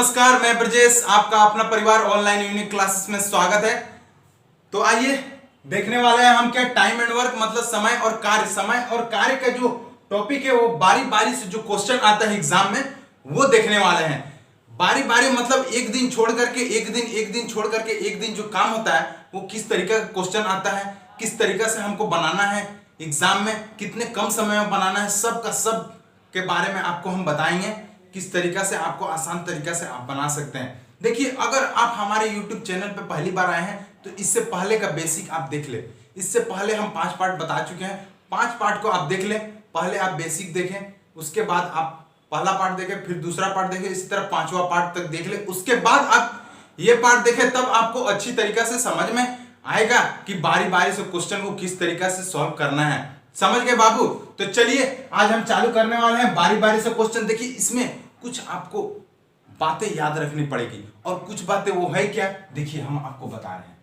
नमस्कार, मैं ब्रजेश, आपका अपना परिवार ऑनलाइन यूनिक क्लासेस में स्वागत है। तो आइए देखने वाले हैं हम क्या टाइम एंड वर्क मतलब समय और कार्य का जो टॉपिक है वो बारी बारी से जो क्वेश्चन आता है एग्जाम में वो देखने वाले हैं। बारी बारी मतलब एक दिन छोड़ करके एक दिन जो काम होता है वो किस तरीके का क्वेश्चन आता है, किस तरीके से हमको बनाना है एग्जाम में, कितने कम समय में बनाना है, सब का सब के बारे में आपको हम बताएंगे। किस तरीका से आपको आसान तरीका से आप बना सकते हैं। देखिए, अगर आप हमारे YouTube चैनल पर पहली बार आए हैं तो इससे पहले का बेसिक आप देख ले। इससे पहले हम 5 पार्ट बता चुके हैं, 5 पार्ट को आप देख ले। पहले आप बेसिक देखें, उसके बाद आप पहला पार्ट देखें, फिर दूसरा पार्ट देखें, इसी तरह 5वां पार्ट तक देख ले। उसके बाद आप ये पार्ट देखें, तब आपको अच्छी तरीका से समझ में आएगा कि बारी बारी से क्वेश्चन को किस तरीका से सॉल्व करना है। समझ गए बाबू? तो चलिए आज हम चालू करने वाले हैं बारी बारी से क्वेश्चन। देखिए, इसमें कुछ आपको बातें याद रखनी पड़ेगी और कुछ बातें वो है क्या, देखिए हम आपको बता रहे हैं।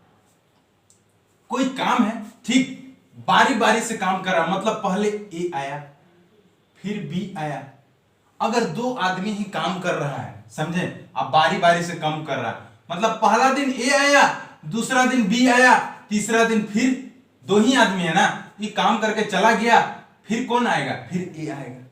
कोई काम है, ठीक, बारी बारी से काम कर रहा, मतलब पहले ए आया फिर बी आया। अगर 2 आदमी ही काम कर रहा है, समझे, अब बारी बारी से काम कर रहा है, मतलब पहला दिन ए आया, दूसरा दिन बी आया, तीसरा दिन फिर 2 ही आदमी है ना, ये काम करके चला गया, फिर कौन आएगा, फिर ए आएगा,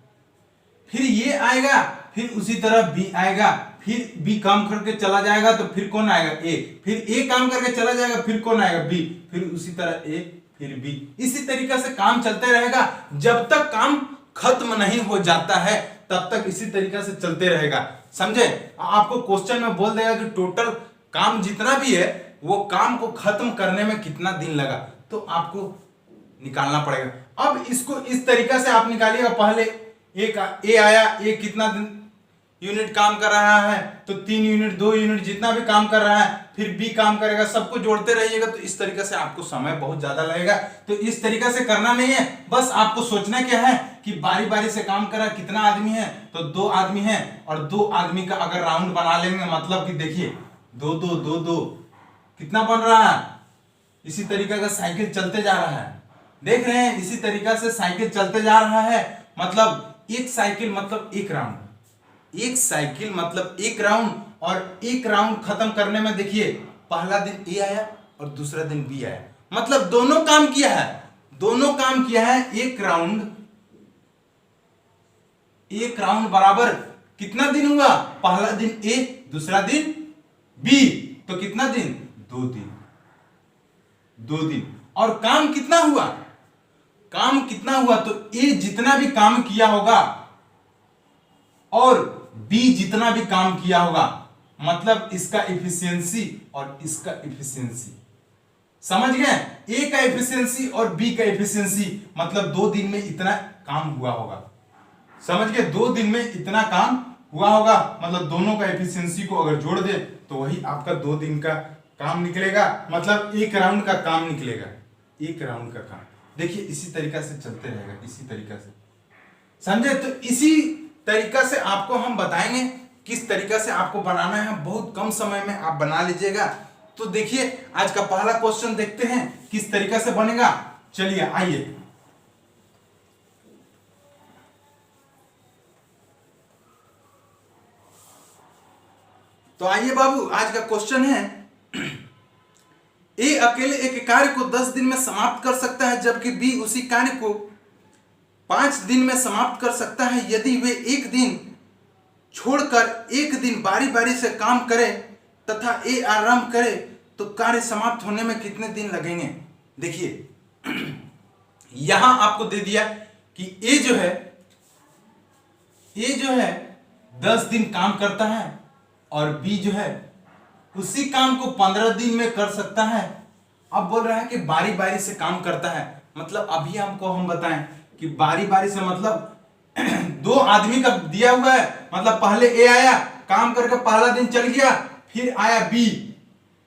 फिर ये आएगा, फिर उसी तरह बी आएगा, फिर बी काम करके चला जाएगा तो फिर कौन आएगा, ए, फिर ए काम करके चला जाएगा, फिर कौन आएगा, बी, फिर उसी तरह ए, फिर बी। इसी तरीके से काम चलते रहेगा जब तक काम खत्म नहीं हो जाता है, तब तक इसी तरीके से चलते रहेगा। समझे? आपको क्वेश्चन में बोल देगा कि टोटल काम जितना भी है वो काम को खत्म करने में कितना दिन लगा, तो आपको निकालना पड़ेगा। अब इसको इस तरीके से आप निकालिएगा। पहले ए आया, ए कितना दिन यूनिट काम कर रहा है, तो 3 यूनिट 2 यूनिट जितना भी काम कर रहा है, फिर बी काम करेगा, सबको जोड़ते रहिएगा। तो इस तरीके से आपको समय बहुत ज्यादा लगेगा। तो इस तरीके से करना नहीं है, बस आपको सोचना क्या है कि बारी बारी से काम कर रहा है, कितना आदमी है, तो 2 आदमी है, और 2 आदमी का अगर राउंड बना लेंगे, मतलब कि देखिए 2 2 2 2 कितना बन रहा है, इसी तरीके का साइकिल चलते जा रहा है। देख रहे हैं, इसी तरीके से साइकिल चलते जा रहा है, मतलब एक साइकिल मतलब एक राउंड, एक साइकिल मतलब एक राउंड। और एक राउंड खत्म करने में देखिए पहला दिन ए आया और दूसरा दिन बी आया, मतलब दोनों काम किया है। एक राउंड बराबर कितना दिन हुआ, पहला दिन ए दूसरा दिन बी, तो कितना दिन, 2 दिन। और काम कितना हुआ, तो ए जितना भी काम किया होगा और बी जितना भी काम किया होगा, मतलब इसका एफिशिएंसी और इसका एफिशिएंसी। समझ गए? ए का एफिशिएंसी और बी का एफिशिएंसी, मतलब 2 दिन में इतना काम हुआ होगा। समझ गए? 2 दिन में इतना काम हुआ होगा, मतलब दोनों का एफिशिएंसी को अगर जोड़ दे तो वही आपका 2 दिन का काम निकलेगा, मतलब एक राउंड का काम निकलेगा, एक राउंड का काम। देखिए इसी तरीका से चलते रहेगा, इसी तरीका से। समझे? तो इसी तरीका से आपको हम बताएंगे किस तरीका से आपको बनाना है, बहुत कम समय में आप बना लीजिएगा। तो देखिए आज का पहला क्वेश्चन देखते हैं किस तरीका से बनेगा। चलिए आइए, तो आइए बाबू, आज का क्वेश्चन है, ए अकेले एक कार्य को 10 दिन में समाप्त कर सकता है, जबकि बी उसी कार्य को 5 दिन में समाप्त कर सकता है। यदि वे एक दिन छोड़कर एक दिन बारी बारी से काम करे तथा ए आराम करे तो कार्य समाप्त होने में कितने दिन लगेंगे। देखिए यहां आपको दे दिया कि ए जो है 10 दिन काम करता है और बी जो है उसी काम को 15 दिन में कर सकता है। अब बोल रहा है कि बारी बारी से काम करता है, मतलब अभी हम बताएं कि बारी बारी से मतलब 2 आदमी का दिया हुआ है, मतलब पहले ए आया, काम करके पहला दिन चल गया, फिर आया बी,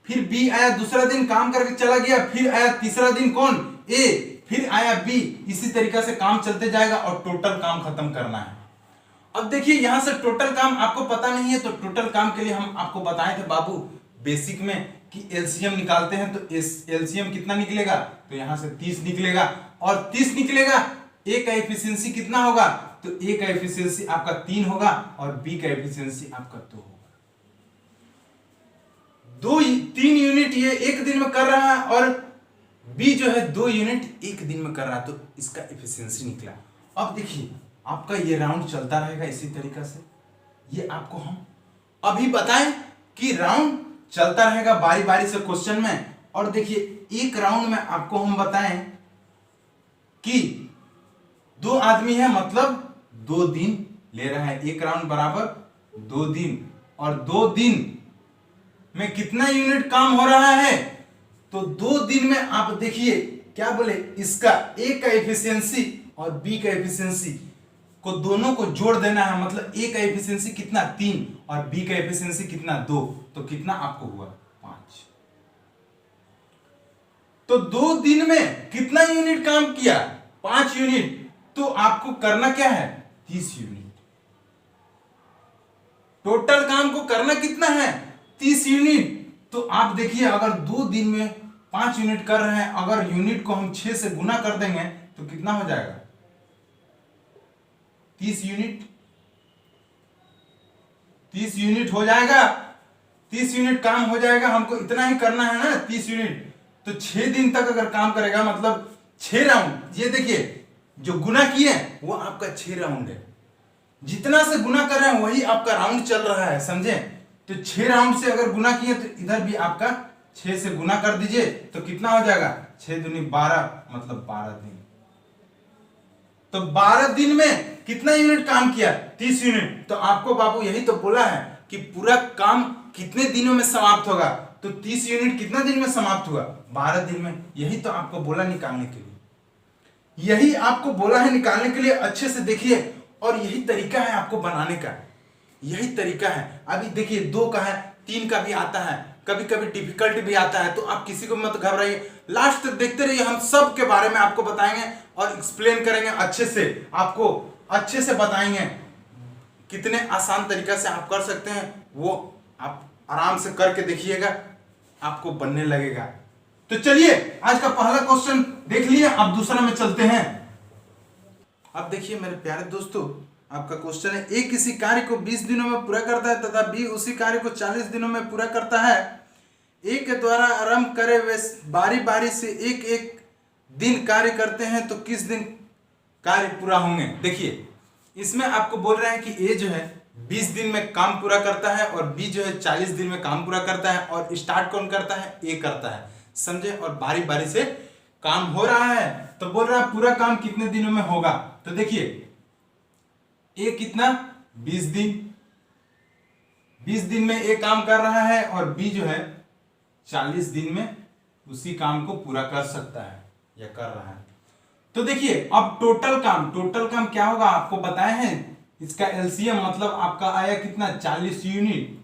फिर बी आया, दूसरा दिन काम करके चला गया, फिर आया तीसरा दिन कौन, ए, फिर आया बी। इसी तरीके से काम चलते जाएगा और टोटल काम खत्म करना है। अब देखिए यहां से टोटल काम आपको पता नहीं है, तो टोटल काम के लिए हम आपको बताए थे बाबू बेसिक में कि एलसीएम निकालते हैं, तो एलसीएम कितना निकलेगा, तो यहां से 30 निकलेगा, और 30 निकलेगा, ए का एफिशिएंसी कितना होगा, तो ए का एफिशिएंसी आपका 3 होगा और बी का एफिशिएंसी आपका 2 होगा। 3 यूनिट ये एक दिन में कर रहा है और बी जो है 2 यूनिट एक दिन में कर रहा है, तो इसका एफिशिएंसी निकला। अब देखिए आपका ये राउंड चलता रहेगा इसी तरीका से। ये आपको हम अभी बताएं कि राउंड चलता रहेगा बारी बारी से क्वेश्चन में। और देखिए एक राउंड में आपको हम बताएं कि 2 आदमी है, मतलब 2 दिन ले रहा है। एक राउंड बराबर 2 दिन, और 2 दिन में कितना यूनिट काम हो रहा है, तो 2 दिन में आप देखिए क्या बोले, इसका ए का एफिशिएंसी और बी का एफिशिएंसी को दोनों को जोड़ देना है। मतलब ए का एफिशिएंसी कितना 3 और बी का एफिशिएंसी कितना 2, तो कितना आपको हुआ 5। तो 2 दिन में कितना यूनिट काम किया, 5 यूनिट। तो आपको करना क्या है, 30 यूनिट। टोटल काम को करना कितना है, 30 यूनिट। तो आप देखिए अगर 2 दिन में 5 यूनिट कर रहे हैं, अगर यूनिट को हम 6 से गुना कर देंगे तो कितना हो जाएगा, 30 यूनिट। 30 यूनिट हो जाएगा, 30 यूनिट काम हो जाएगा। हमको इतना ही करना है ना, 30 यूनिट। तो 6 दिन तक अगर काम करेगा, मतलब 6 राउंड। ये देखिए जो गुना किए वो आपका 6 राउंड है। जितना से गुना कर रहे हैं वही आपका राउंड चल रहा है, समझे। तो 6 राउंड से अगर गुना किए तो इधर भी आपका 6 से गुना कर दीजिए, तो कितना हो जाएगा, 6 दूनी 12, मतलब 12 दिन। तो 12 दिन में कितना यूनिट काम किया, 30 यूनिट। तो आपको बाबू यही तो बोला है कि पूरा काम कितने दिनों में समाप्त होगा, तो 30 यूनिट कितना दिन में समाप्त हुआ, 12 दिन में। यही तो आपको बोला निकालने के लिए, यही आपको बोला है निकालने के लिए। अच्छे से देखिए, और यही तरीका है आपको बनाने का, यही तरीका है। अभी देखिए 2 का है, 3 का भी आता है, कभी कभी डिफिकल्ट भी आता है। तो आप किसी को मत घबराइए, लास्ट तक देखते रहिए। हम सब के बारे में आपको बताएंगे और एक्सप्लेन करेंगे अच्छे से, आपको अच्छे से बताएंगे कितने आसान तरीका से आप कर सकते हैं। वो आप आराम से करके देखिएगा, आपको बनने लगेगा। तो चलिए आज का पहला क्वेश्चन देख लिए, अब दूसरा में चलते हैं। अब देखिए मेरे प्यारे दोस्तों, आपका क्वेश्चन है, ए किसी कार्य को 20 दिनों में पूरा करता है तथा बी उसी कार्य को 40 दिनों में पूरा करता है। ए के द्वारा आरंभ करे वे बारी बारी से एक एक दिन कार्य करते हैं, तो किस दिन कार्य पूरा होंगे। देखिए इसमें आपको बोल रहे हैं कि ए जो है 20 दिन में काम पूरा करता है और बी जो है 40 दिन में काम पूरा करता है, और स्टार्ट कौन करता है, ए करता है, समझे। और बारी बारी से काम हो रहा है, तो बोल रहा है पूरा काम कितने दिनों में होगा। तो देखिए ए कितना 20 दिन, 20 दिन में ए काम कर रहा है, और बी जो है 40 दिन में उसी काम को पूरा कर सकता है या कर रहा है। तो देखिए अब टोटल काम क्या होगा आपको बताए हैं, इसका एलसीएम मतलब आपका आया कितना, 40 यूनिट।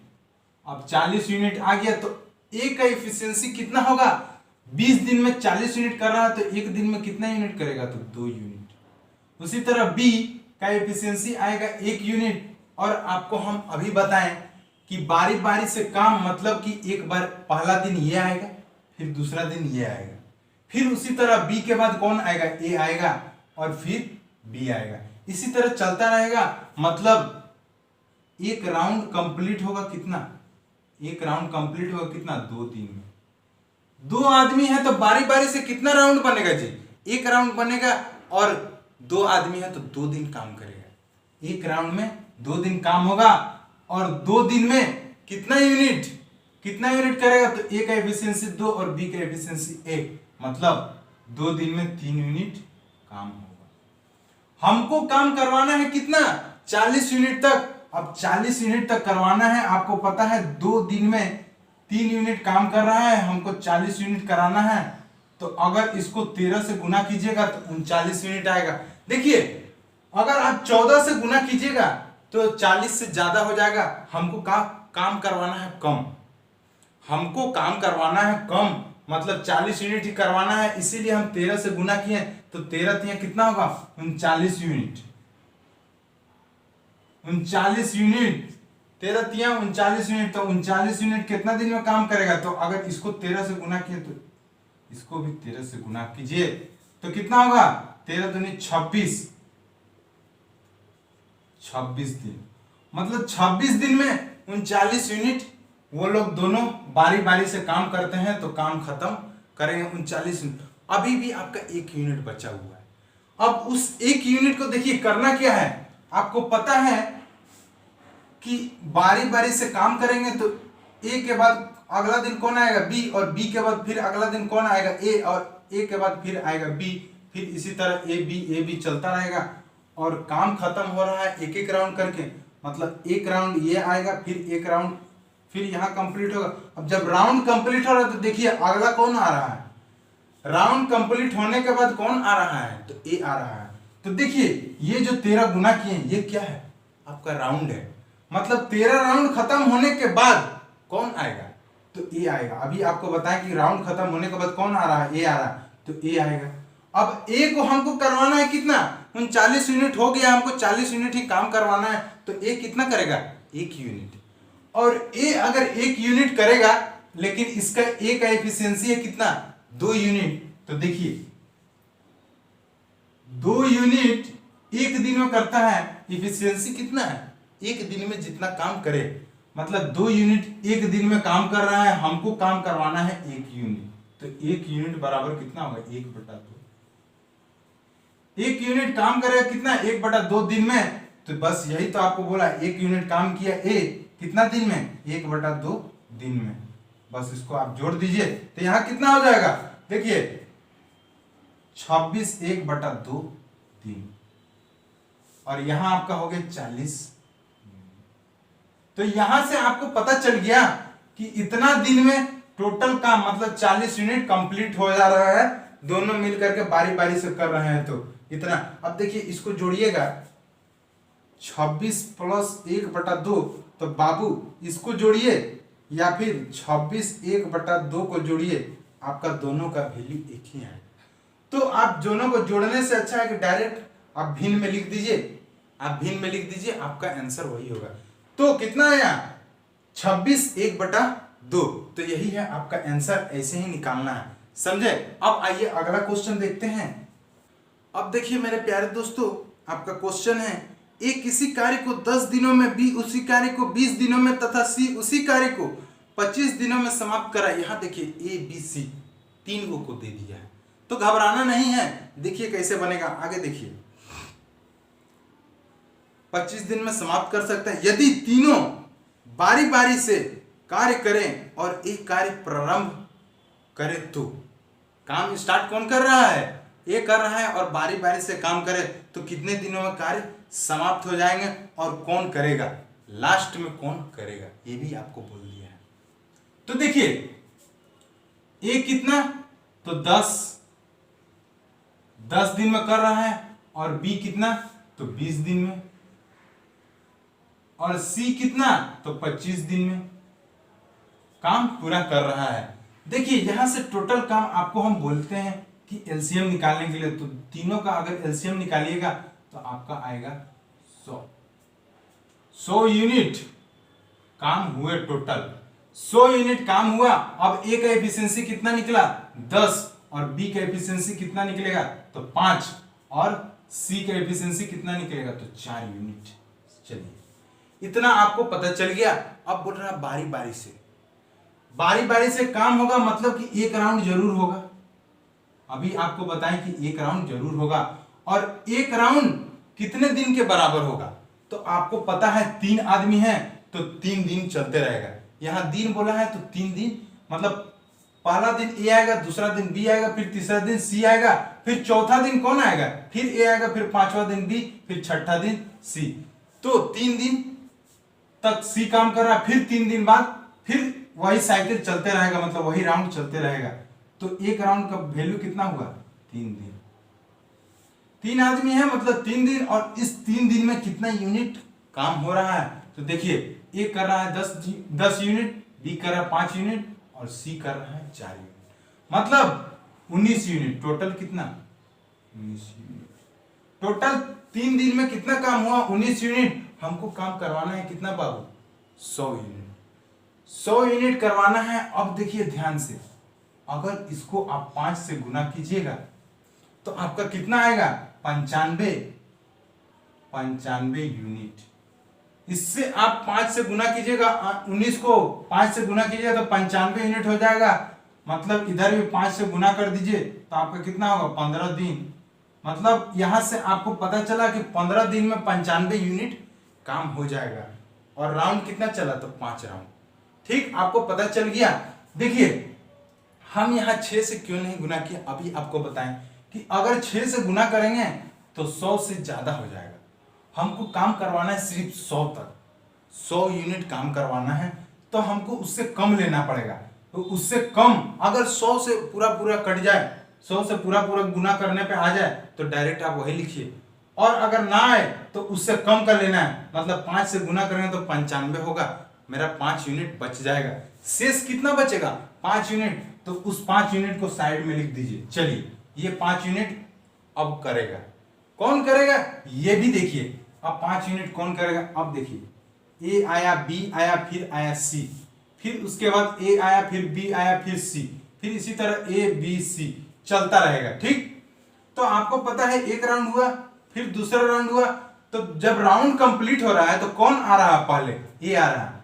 अब 40 यूनिट आ गया, तो ए का एफिशिएंसी कितना होगा, 20 दिन में 40 यूनिट कर रहा है, तो एक दिन में कितना यूनिट करेगा, तो 2 यूनिट। उसी तरह बी का एफिशिएंसी आएगा 1 यूनिट। और आपको हम अभी बताएं कि बारी बारी से काम, मतलब कि एक बार पहला दिन ये आएगा, फिर दूसरा दिन ये आएगा, फिर उसी तरह बी के बाद कौन आएगा, ए आएगा, और फिर बी आएगा। इसी तरह चलता रहेगा। मतलब एक राउंड कंप्लीट होगा कितना, एक राउंड कंप्लीट होगा कितना, 2 दिन में। 2 आदमी है तो बारी बारी से कितना राउंड बनेगा जी, 1 राउंड बनेगा। और 2 आदमी है तो 2 दिन काम करेगा। एक राउंड में 2 दिन काम होगा, और 2 दिन में कितना यूनिट करेगा, तो ए का एफिशिएंसी 2 और बी का एफिशिएंसी 1, मतलब 2 दिन में 3 यूनिट काम होगा। हमको काम करवाना है कितना, 40 यूनिट तक। अब 40 यूनिट तक करवाना है, आपको पता है 2 दिन में 3 यूनिट काम कर रहा है, हमको 40 यूनिट कराना है। तो अगर इसको 13 से गुना कीजिएगा तो 39 यूनिट आएगा। देखिए अगर आप 14 से गुना कीजिएगा तो 40 से ज्यादा हो जाएगा। हमको काम करवाना है कम, हमको काम करवाना है कम, मतलब 40 यूनिट ही करवाना है। इसीलिए हम 13 से गुना किए, तो 13 तिया कितना होगा, 39 यूनिट। 39 यूनिट, 13 तिया 39 यूनिट। तो 39 यूनिट कितना दिन में काम करेगा, तो अगर इसको 13 से गुना किए तो इसको भी 13 से गुना कीजिए, तो कितना होगा, 13 दूनी 26, 26 दिन। मतलब 26 दिन में 39 यूनिट वो लोग दोनों बारी बारी से काम करते हैं तो काम खत्म करेंगे 39 यूनिट। अभी भी आपका 1 यूनिट बचा हुआ है। अब उस 1 यूनिट को देखिए करना क्या है, आपको पता है कि बारी बारी से काम करेंगे तो ए के बाद अगला दिन कौन आएगा बी, और बी के बाद फिर अगला दिन कौन आएगा ए, और ए के बाद फिर आएगा बी, फिर इसी तरह ए बी चलता रहेगा और काम खत्म हो रहा है एक एक राउंड करके। मतलब एक राउंड ये आएगा, फिर एक राउंड फिर यहाँ कंप्लीट होगा। अब जब राउंड कंप्लीट हो रहा है तो देखिए अगला कौन आ रहा है, राउंड कंप्लीट होने के बाद कौन आ रहा है तो ए आ रहा है। तो देखिए ये जो 13 गुना किए ये क्या है, आपका राउंड है। मतलब 13 राउंड खत्म होने के बाद कौन आएगा तो ए आएगा। अभी आपको बताएं कि राउंड खत्म होने के बाद कौन आ रहा है, ए आ रहा है, तो ए आएगा। अब ए को हमको करवाना है कितना, 39 यूनिट हो गया, हमको 40 यूनिट ही काम करवाना है, तो ए कितना करेगा 1 यूनिट। और ए अगर 1 यूनिट करेगा लेकिन इसका ए का एफिशिएंसी है कितना 2 यूनिट, तो देखिए 2 यूनिट 1 दिन में करता है, एफिशिएंसी कितना है 1 दिन में जितना काम करे, मतलब 2 यूनिट 1 दिन में काम कर रहा है, हमको काम करवाना है 1 यूनिट, तो 1 यूनिट बराबर कितना होगा 1/2। 1 यूनिट काम करेगा कितना 1/2 दिन में, तो बस यही तो आपको बोला 1 यूनिट काम किया ए कितना दिन में 1/2 दिन में। बस इसको आप जोड़ दीजिए तो यहां कितना हो जाएगा, देखिए 26 1/2 दिन, और यहां आपका हो गया 40। तो यहां से आपको पता चल गया कि इतना दिन में टोटल काम मतलब 40 यूनिट कंप्लीट हो जा रहा है, दोनों मिलकर के बारी बारी से कर रहे हैं तो इतना। अब देखिए इसको जोड़िएगा 26 + 1/2, तो बाबू इसको जोड़िए या फिर 26 1/2 को जोड़िए, आपका दोनों का वैल्यू एक ही है। तो आप दोनों को जोड़ने से अच्छा है कि डायरेक्ट आप भिन्न में लिख दीजिए, आप भिन्न में लिख दीजिए, आपका आंसर वही होगा। तो कितना आया 26 1/2, तो यही है आपका आंसर, ऐसे ही निकालना है, समझे। अब आइए अगला क्वेश्चन देखते हैं। अब देखिए मेरे प्यारे दोस्तों, आपका क्वेश्चन है ए किसी कार्य को 10 दिनों में, बी उसी कार्य को 20 दिनों में तथा सी उसी कार्य को 25 दिनों में समाप्त करा। यहाँ देखिए ए बी सी 3 को दे दिया है, तो घबराना नहीं है। देखिए कैसे बनेगा, आगे देखिए 25 दिन में समाप्त कर सकते हैं यदि तीनों बारी बारी से कार्य करें और एक कार्य प्रारंभ करे तो। काम स्टार्ट कौन कर रहा है, ये कर रहा है, और बारी बारी से काम करे तो कितने दिनों में कार्य समाप्त हो जाएंगे, और कौन करेगा लास्ट में कौन करेगा ये भी आपको बोल दिया है। तो देखिए ए कितना तो 10 दिन में कर रहा है, और बी कितना तो 20 दिन में, और सी कितना तो 25 दिन में काम पूरा कर रहा है। देखिए यहां से टोटल काम आपको हम बोलते हैं कि एलसीएम निकालने के लिए, तो तीनों का अगर एलसीएम निकालिएगा तो आपका आएगा 100 यूनिट काम हुए, टोटल 100 यूनिट काम हुआ। अब ए का एफिशिएंसी कितना निकला 10, और बी का एफिशिएंसी कितना निकलेगा तो 5, और सी का एफिशिएंसी कितना निकलेगा तो 4 यूनिट। चलिए इतना आपको पता चल गया। अब बोल रहा बारी बारी से काम होगा, मतलब कि एक राउंड जरूर होगा। अभी आपको बताएं कि एक राउंड जरूर होगा, और एक राउंड कितने दिन के बराबर होगा, तो आपको पता है 3 आदमी हैं तो 3 दिन चलते रहेगा। यहां दिन बोला है तो 3 दिन, मतलब पहला दिन ए आएगा, दूसरा दिन बी आएगा, फिर तीसरा दिन सी आएगा, फिर चौथा दिन कौन आएगा फिर ए आएगा, फिर 5वां दिन बी, फिर 6ठा दिन सी। तो 3 दिन तक सी काम कर रहा है, फिर 3 दिन बाद फिर वही साइकिल चलते रहेगा, मतलब वही राउंड चलते रहेगा। तो एक राउंड का वैल्यू कितना हुआ 3 दिन। 3 आदमी है मतलब 3 दिन, और इस 3 दिन में कितना यूनिट काम हो रहा है, तो देखिए ए कर रहा है 10 यूनिट, बी कर रहा है 5 यूनिट, और सी कर रहा है 4 यूनिट, मतलब 19 यूनिट। टोटल कितना 19 यूनिट। टोटल 3 दिन में कितना काम हुआ 19 यूनिट। हमको काम करवाना है कितना बाबू 100 यूनिट। 100 यूनिट करवाना है। अब देखिए ध्यान से, अगर इसको आप 5 से गुना कीजिएगा तो आपका कितना आएगा 95 यूनिट। इससे आप 5 से गुना कीजिएगा, 19 को 5 से गुना कीजिएगा तो 95 यूनिट हो जाएगा। मतलब इधर भी 5 से गुना कर दीजिए तो आपका कितना होगा 15 दिन। मतलब यहां से आपको पता चला कि 15 दिन में 95 यूनिट काम हो जाएगा। और राउंड कितना चला तो 5 राउंड। ठीक, आपको पता चल गया। देखिए हम यहाँ 6 से क्यों नहीं गुना किया, अभी आपको बताएं कि अगर 6 से गुना करेंगे तो 100 से ज्यादा हो जाएगा। हमको काम करवाना है सिर्फ 100 तक, 100 यूनिट काम करवाना है, तो हमको उससे कम लेना पड़ेगा। तो उससे कम अगर 100 से पूरा पूरा कट जाए, 100 से पूरा पूरा गुना करने पे आ जाए तो डायरेक्ट आप वही लिखिए। और अगर ना आए तो उससे कम कर लेना है, मतलब 5 से गुना करेंगे तो 95 होगा, मेरा 5 यूनिट बच जाएगा। शेष कितना बचेगा 5 यूनिट, तो उस 5 यूनिट को साइड में लिख दीजिए। चलिए ये 5 यूनिट अब करेगा, कौन करेगा ये भी देखिए। अब 5 यूनिट कौन करेगा, अब देखिए ए आया, बी आया, फिर आया सी, फिर उसके बाद ए आया, फिर बी आया, फिर सी, फिर इसी तरह ए बी सी चलता रहेगा। ठीक, तो आपको पता है एक राउंड हुआ, फिर दूसरा राउंड हुआ, तो जब राउंड कंप्लीट हो रहा है तो कौन आ रहा है पहले, ए आ रहा है।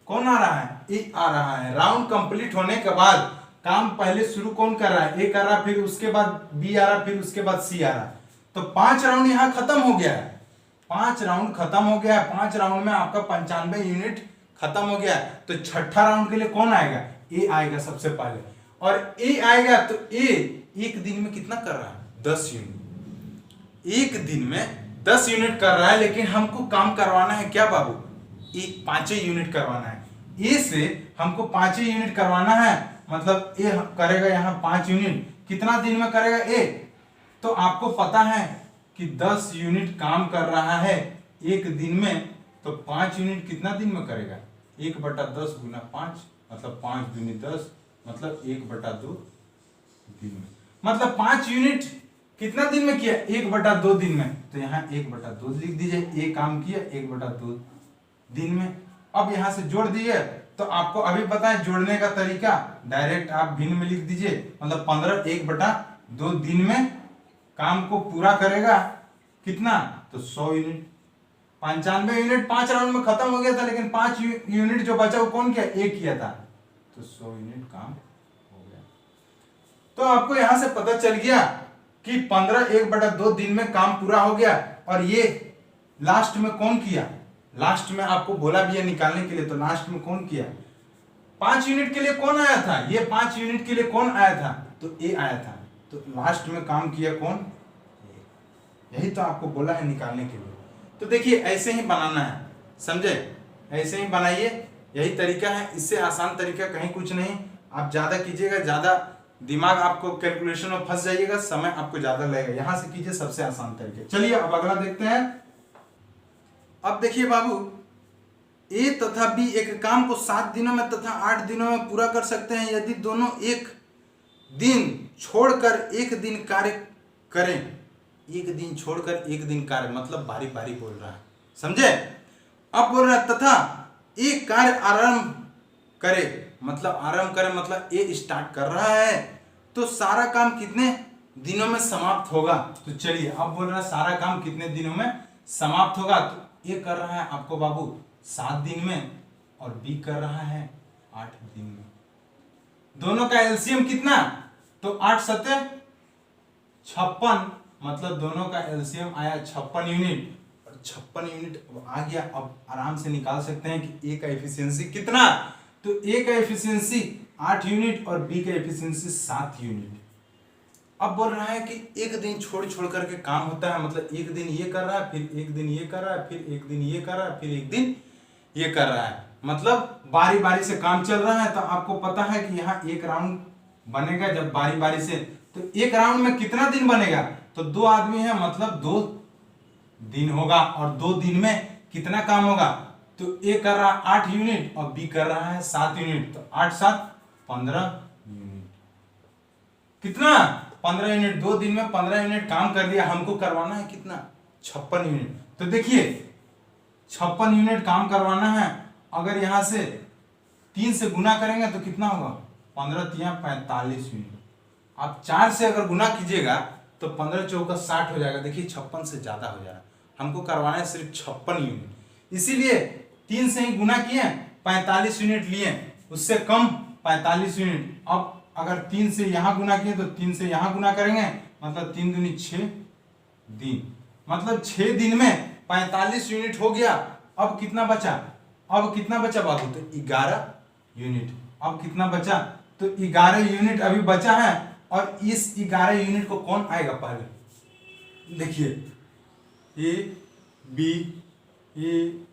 कौन आ रहा है, ए आ रहा है। राउंड कंप्लीट होने के बाद काम पहले शुरू कौन कर रहा है, ए कर रहा है, फिर उसके बाद बी आ रहा, फिर उसके बाद सी आ रहा। तो 5 राउंड यहां खत्म हो गया है, 5 राउंड खत्म हो गया है। 5 राउंड में आपका 95 यूनिट खत्म हो गया है। तो छठा राउंड के लिए कौन आएगा, ए आएगा सबसे पहले। और ए आएगा तो ए एक दिन में कितना कर रहा है 10 यूनिट, एक दिन में 10 यूनिट कर रहा है। लेकिन हमको काम करवाना है क्या बाबू, एक 5 यूनिट करवाना है। ए से हमको 5 यूनिट करवाना है, मतलब ए करेगा यहाँ 5 यूनिट, कितना दिन में करेगा ए, तो आपको पता है कि 10 यूनिट काम कर रहा है एक दिन में, तो 5 यूनिट कितना दिन में करेगा, 1/10 गुना 5, मतलब 5 दूनी 10, मतलब 1/2 दिन में। मतलब 5 यूनिट कितना दिन में किया, 1/2 दिन में। तो यहाँ 1/2 लिख दीजिए, ए काम किया 1/2 दिन में। अब यहां से जोड़ दिए, तो आपको अभी पता है जोड़ने का तरीका, डायरेक्ट आप भिन्न में लिख दीजिए। मतलब 15 1/2 दिन में काम को पूरा करेगा, कितना तो 100 यूनिट। 95 यूनिट 5 राउंड में खत्म हो गया था, लेकिन 5 यूनिट जो बचा वो कौन किया, एक किया था, तो 100 यूनिट काम हो गया। तो आपको यहां से पता चल गया कि 15 1/2 दिन में काम पूरा हो गया। और ये लास्ट में कौन किया, लास्ट में आपको बोला भी है निकालने के लिए, तो लास्ट में कौन किया, 5 यूनिट के लिए कौन आया था, ये 5 यूनिट के लिए कौन आया था, तो ए आया था। तो लास्ट में काम किया कौन, यही तो आपको बोला है निकालने के लिए। तो देखिए ऐसे ही बनाना है, समझे, ऐसे ही बनाइए, यही तरीका है। इससे आसान तरीका कहीं कुछ नहीं। आप ज्यादा कीजिएगा, ज्यादा दिमाग आपको कैलकुलेशन में फंस जाइएगा, समय आपको ज्यादा लगेगा। यहां से कीजिए सबसे आसान तरीके। चलिए अब अगला देखते हैं। अब देखिए बाबू, ए तथा बी एक काम को 7 दिनों में तथा 8 दिनों में पूरा कर सकते हैं यदि दोनों एक दिन छोड़कर एक दिन कार्य करें। एक दिन छोड़कर एक दिन कार्य, मतलब बारी बारी बोल रहा है, समझे। अब बोल रहा है तथा एक कार्य आरंभ करे, मतलब आरंभ करे मतलब ए स्टार्ट कर रहा है, तो सारा काम कितने दिनों में समाप्त होगा। तो चलिए अब बोल रहा है सारा काम कितने दिनों में समाप्त होगा। तो ए कर रहा है आपको बाबू 7 दिन में, और बी कर रहा है 8 दिन में। दोनों का एलसीएम कितना, तो 8 7 56, मतलब दोनों का एलसीएम आया 56 यूनिट। और 56 यूनिट अब आ गया। अब आराम से निकाल सकते हैं कि ए का एफिशिएंसी कितना, तो ए का एफिशिएंसी 8 यूनिट और बी का एफिशिएंसी 7 यूनिट। अब बोल रहा है कि एक दिन छोड़ छोड़ करके काम होता है, मतलब एक दिन ये कर रहा है, फिर एक दिन ये कर रहा है, फिर एक दिन ये कर रहा है, फिर एक दिन ये कर रहा है, मतलब बारी बारी से काम चल रहा है। तो आपको पता है कि यहाँ एक राउंड बनेगा जब बारी बारी से, तो एक राउंड में कितना दिन बनेगा, तो 2 आदमी है, मतलब 2 दिन होगा। और 2 दिन में कितना काम होगा, तो ए कर रहा है 8 यूनिट और बी कर रहा है 7 यूनिट, तो 8 7 15 यूनिट। कितना 15 यूनिट, 2 दिन में 15 यूनिट काम कर लिया। हमको करवाना है कितना 56 यूनिट। तो देखिए 56 यूनिट काम करवाना है। अगर यहां से 3 से गुना करेंगे तो कितना होगा, 15 3 45 यूनिट। आप 4 से अगर गुना कीजिएगा तो 15 चौका 60 हो जाएगा। देखिए 56 से ज्यादा हो जा रहा है, हमको करवाना है सिर्फ 56 यूनिट। इसीलिए 3 से ही गुना किए, 45 यूनिट लिए, उससे कम 45 यूनिट। अब अगर 3 से यहां गुना किए तो 3 से यहां गुना करेंगे, मतलब 3 दूनी 6 दिन, मतलब 6 दिन में 45 यूनिट हो गया। अब कितना बचा, अब कितना बचा बाबू, तो 11 यूनिट। अब कितना बचा, तो 11 यूनिट अभी बचा है। और इस 11 यूनिट को कौन आएगा पहले, देखिए ए बी ए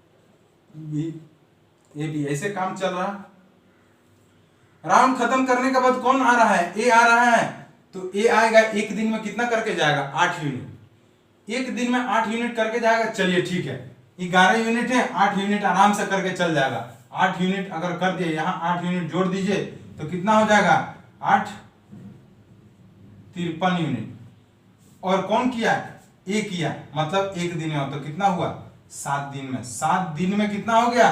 बी ऐसे काम चल रहा है। राउंड खत्म करने के बाद कौन आ रहा है, ए आ रहा है। तो ए आएगा, एक दिन में कितना करके जाएगा, 8 यूनिट। एक दिन में 8 यूनिट करके जाएगा। चलिए ठीक है, 11 यूनिट है, 8 यूनिट आराम से करके चल जाएगा। 8 यूनिट अगर कर दिए, यहां 8 यूनिट जोड़ दीजिए तो कितना हो जाएगा, 8 53 यूनिट। और कौन किया, ए किया, मतलब एक दिन में, तो कितना हुआ, 7 दिन में। 7 दिन में कितना हो गया,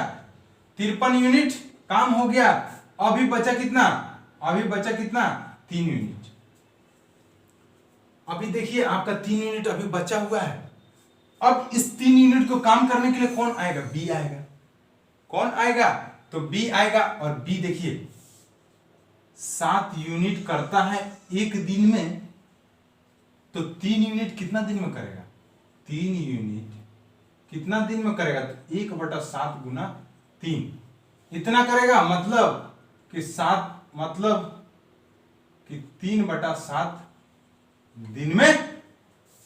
53 यूनिट काम हो गया। अभी बचा कितना, अभी बचा कितना, 3 यूनिट। अभी देखिए आपका 3 यूनिट अभी बचा हुआ है। अब इस 3 यूनिट को काम करने के लिए कौन आएगा, बी आएगा। कौन आएगा, तो बी आएगा। और बी देखिए 7 यूनिट करता है एक दिन में, तो 3 यूनिट कितना दिन में करेगा, 3 यूनिट कितना दिन में करेगा, तो 1/7 गुना 3 इतना करेगा। मतलब कि 7, मतलब कि 3/7 दिन में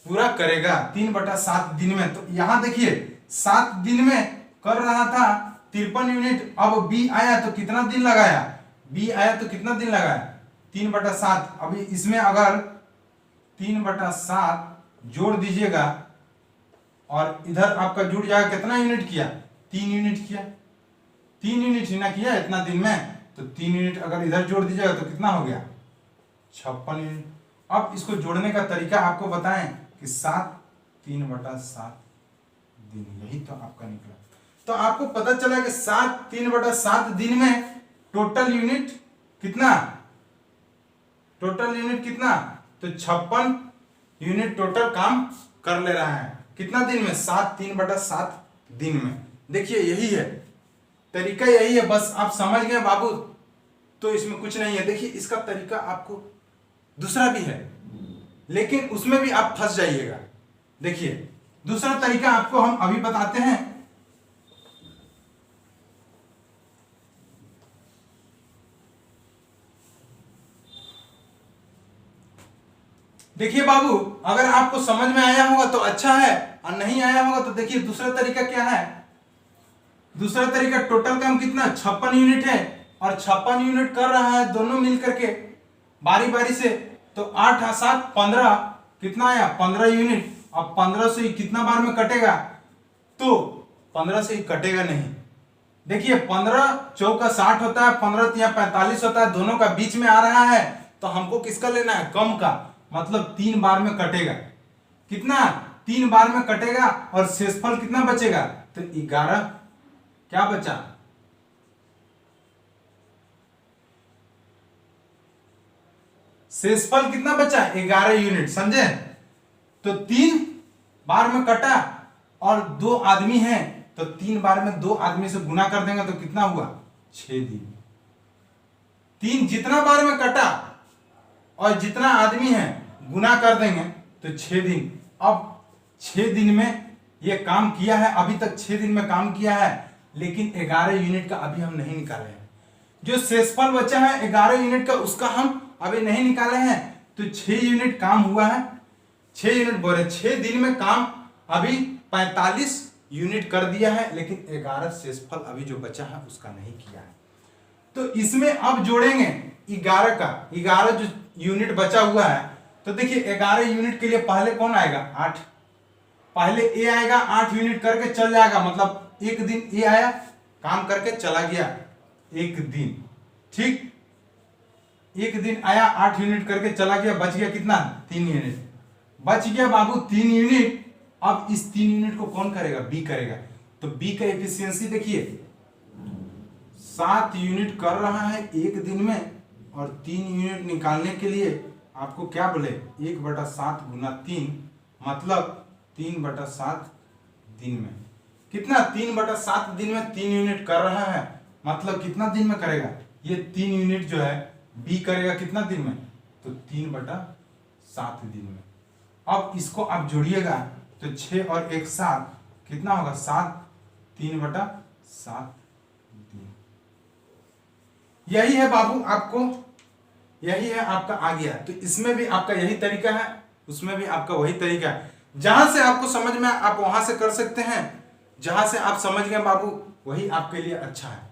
पूरा करेगा, 3/7 दिन में। तो यहां देखिए 7 दिन में कर रहा था 53 यूनिट। अब बी आया तो कितना दिन लगाया, बी आया तो कितना दिन लगाया, 3/7। अभी इसमें अगर 3/7 जोड़ दीजिएगा और इधर आपका जुड़ जाएगा, कितना यूनिट किया, 3 यूनिट किया। 3 यूनिट ही ना किया इतना दिन में, तो 3 यूनिट अगर इधर जोड़ दीजिएगा तो कितना हो गया, 56 यूनिट। अब इसको जोड़ने का तरीका आपको बताएं कि 7 3/7 दिन, यही तो आपका निकला। तो आपको पता चला कि 7 3/7 दिन में टोटल यूनिट कितना, टोटल यूनिट कितना, तो 56 यूनिट टोटल काम कर ले रहा है। कितना दिन में, 7 3/7 दिन में। देखिए यही है तरीका, यही है। बस आप समझ गए बाबू, तो इसमें कुछ नहीं है। देखिए इसका तरीका आपको दूसरा भी है, लेकिन उसमें भी आप फंस जाइएगा। देखिए दूसरा तरीका आपको हम अभी बताते हैं। देखिए बाबू, अगर आपको समझ में आया होगा तो अच्छा है, और नहीं आया होगा तो देखिए दूसरा तरीका क्या है। दूसरा तरीका, टोटल काम कितना, 56 यूनिट है, और 56 यूनिट कर रहा है दोनों मिलकर के बारी बारी से। तो 8 और 7 15, कितना आया, 15 यूनिट। अब 15 से ही कितना बार में कटेगा, तो 15 से ही कटेगा नहीं। देखिए 15 चौका 60 होता है, 15 तिया 45 होता है, दोनों का बीच में आ रहा है। तो हमको किसका लेना है, कम का, मतलब 3 बार में कटेगा। कितना, 3 बार में कटेगा। और शेषफल कितना बचेगा, तो 11 क्या बचा, शेषफल कितना बचा, 11 यूनिट, समझे। तो 3 बार में कटा, और 2 आदमी हैं, तो 3 बार में 2 आदमी से गुना कर देंगे तो कितना हुआ, 6 दिन। 3 जितना बार में कटा और जितना आदमी है गुना कर देंगे तो 6 दिन। अब 6 दिन में ये काम किया है, अभी तक 6 दिन में काम किया है, लेकिन 11 यूनिट का अभी हम नहीं निकाले हैं। जो शेषफल बचा है 11 यूनिट का, उसका हम अभी नहीं निकाले हैं। तो 6 यूनिट काम हुआ है, 6 यूनिट बोले, 6 दिन में काम अभी 45 यूनिट कर दिया है, लेकिन 11 शेषफल अभी जो बचा है उसका नहीं किया है। तो इसमें अब जोड़ेंगे 11 का, 11 जो यूनिट बचा हुआ है। तो देखिए 11 यूनिट के लिए पहले कौन आएगा, 8, पहले ए आएगा, 8 यूनिट करके चल जाएगा, मतलब एक दिन ए आया, काम करके चला गया, एक दिन, ठीक, एक दिन आया, 8 यूनिट करके चला गया, बच गया कितना, 3 यूनिट बच गया बाबू, 3 यूनिट। अब इस 3 यूनिट को कौन करेगा, बी करेगा। तो बी का एफिशिएंसी देखिए 7 यूनिट कर रहा है एक दिन में, और 3 यूनिट निकालने के लिए आपको क्या बोले, 1/7 गुना 3, मतलब 3/7 दिन में। कितना 3/7 दिन में 3 यूनिट कर रहा है, मतलब कितना दिन में करेगा, ये 3 यूनिट जो है बी करेगा कितना दिन में, तो 3/7 दिन में। अब इसको आप जोड़िएगा तो 6 और 1 7 कितना होगा 7, 3/7 दिन। यही है बाबू, आपको यही है आपका आ गया। तो इसमें भी आपका यही तरीका है, उसमें भी आपका वही तरीका है। जहां से आपको समझ में आप वहां से कर सकते हैं, जहां से आप समझ गए बाबू वही आपके लिए अच्छा है।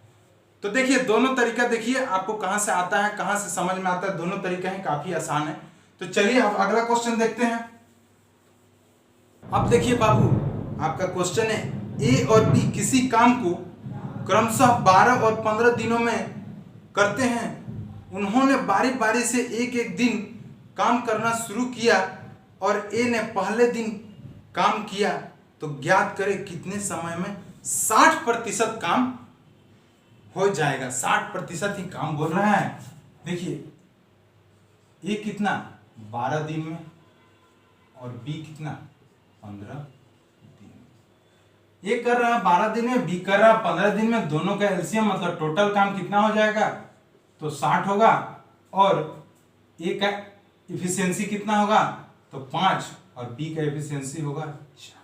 तो देखिए दोनों तरीका देखिए आपको कहां से आता है, कहां से समझ में आता है, दोनों तरीके हैं, काफी आसान है। तो चलिए अब अगला क्वेश्चन देखते हैं। अब देखिए बाबू आपका क्वेश्चन है, ए और बी किसी काम को क्रमशः 12 और 15 दिनों में करते हैं। उन्होंने बारी बारी से एक एक दिन काम करना शुरू किया और ए ने पहले दिन काम किया, तो ज्ञात करें कितने समय में 60% काम हो जाएगा। 60% ही काम बोल रहा है। देखिए ए कितना 12 दिन में और बी कितना 15 दिन में। ए कर रहा है 12 दिन में, बी कर रहा है 15 दिन में, दोनों का एलसीएम मतलब टोटल काम कितना हो जाएगा, तो 60 होगा। और ए का इफिशियंसी कितना होगा, तो 5, और बी का एफिशिएंसी होगा 4।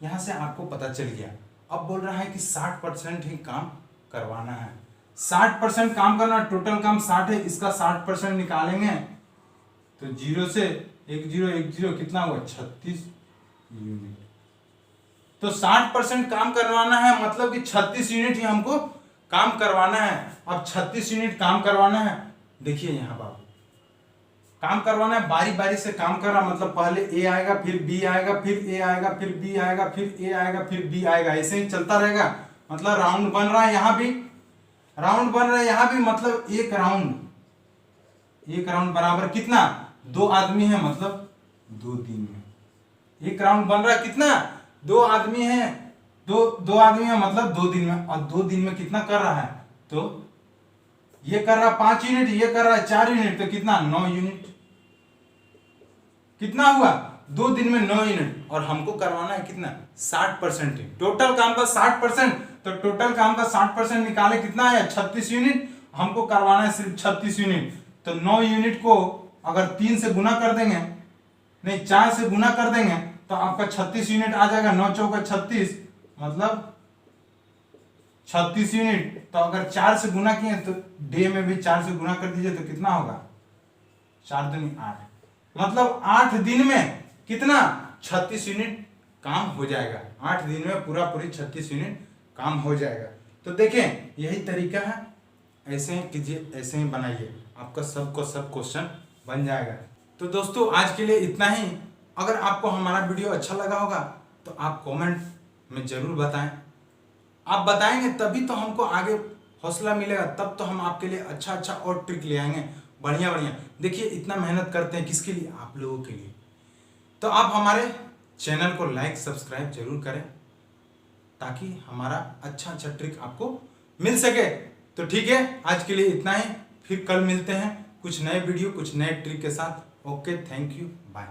यहां से आपको पता चल गया। अब बोल रहा है कि 60% ही काम करवाना है। 60% काम करना, टोटल काम 60 है, इसका 60% निकालेंगे तो 0 से 1010 कितना हुआ 36 यूनिट। तो 60% काम करवाना है, मतलब कि 36 यूनिट ही हमको काम करवाना है। अब 36 यूनिट काम करवाना है। देखिए यहां बाबू काम करवाना है, बारी बारी से काम कर रहा, मतलब पहले ए आएगा, फिर बी आएगा, फिर ए आएगा, फिर बी आएगा, फिर ए आएगा, फिर बी आएगा, ऐसे ही चलता रहेगा। मतलब राउंड बन रहा है, यहां भी राउंड बन रहा है, यहां भी मतलब एक राउंड बराबर कितना 2 आदमी है, मतलब 2 दिन में एक राउंड बन रहा है। कितना 2 आदमी है, दो आदमी है मतलब 2 दिन में। और 2 दिन में कितना कर रहा है, तो ये कर रहा है 5 यूनिट, ये कर रहा है 4 यूनिट, तो कितना 9 यूनिट। कितना हुआ 2 दिन में 9 यूनिट। और हमको करवाना है कितना 60%। टोटल काम का 60%, तो टोटल काम का 60% निकाले कितना है 36 यूनिट। हमको करवाना है सिर्फ 36 यूनिट। तो 9 यूनिट को अगर 3 से गुना कर देंगे, नहीं 4 से गुना कर देंगे, तो आपका 36 यूनिट आ जाएगा। 9 चौका 36 मतलब 36 यूनिट। तो अगर 4 से गुना किए तो डे में भी 4 से गुना कर दीजिए, तो कितना होगा 4 दूनी 8, मतलब 8 दिन में कितना 36 यूनिट काम हो जाएगा। 8 दिन में पूरी 36 यूनिट काम हो जाएगा। तो देखें यही तरीका है, ऐसे ही कीजिए, ऐसे ही बनाइए, आपका सबको सब क्वेश्चन बन जाएगा। तो दोस्तों आज के लिए इतना ही। अगर आपको हमारा वीडियो अच्छा लगा होगा तो आप कमेंट में जरूर बताएं। आप बताएंगे तभी तो हमको आगे हौसला मिलेगा, तब तो हम आपके लिए अच्छा अच्छा और ट्रिक ले आएंगे, बढ़िया बढ़िया। देखिए इतना मेहनत करते हैं किसके लिए, आप लोगों के लिए। तो आप हमारे चैनल को लाइक सब्सक्राइब जरूर करें, ताकि हमारा अच्छा अच्छा ट्रिक आपको मिल सके। तो ठीक है, आज के लिए इतना ही। फिर कल मिलते हैं कुछ नए वीडियो कुछ नए ट्रिक के साथ। Okay, thank you, bye.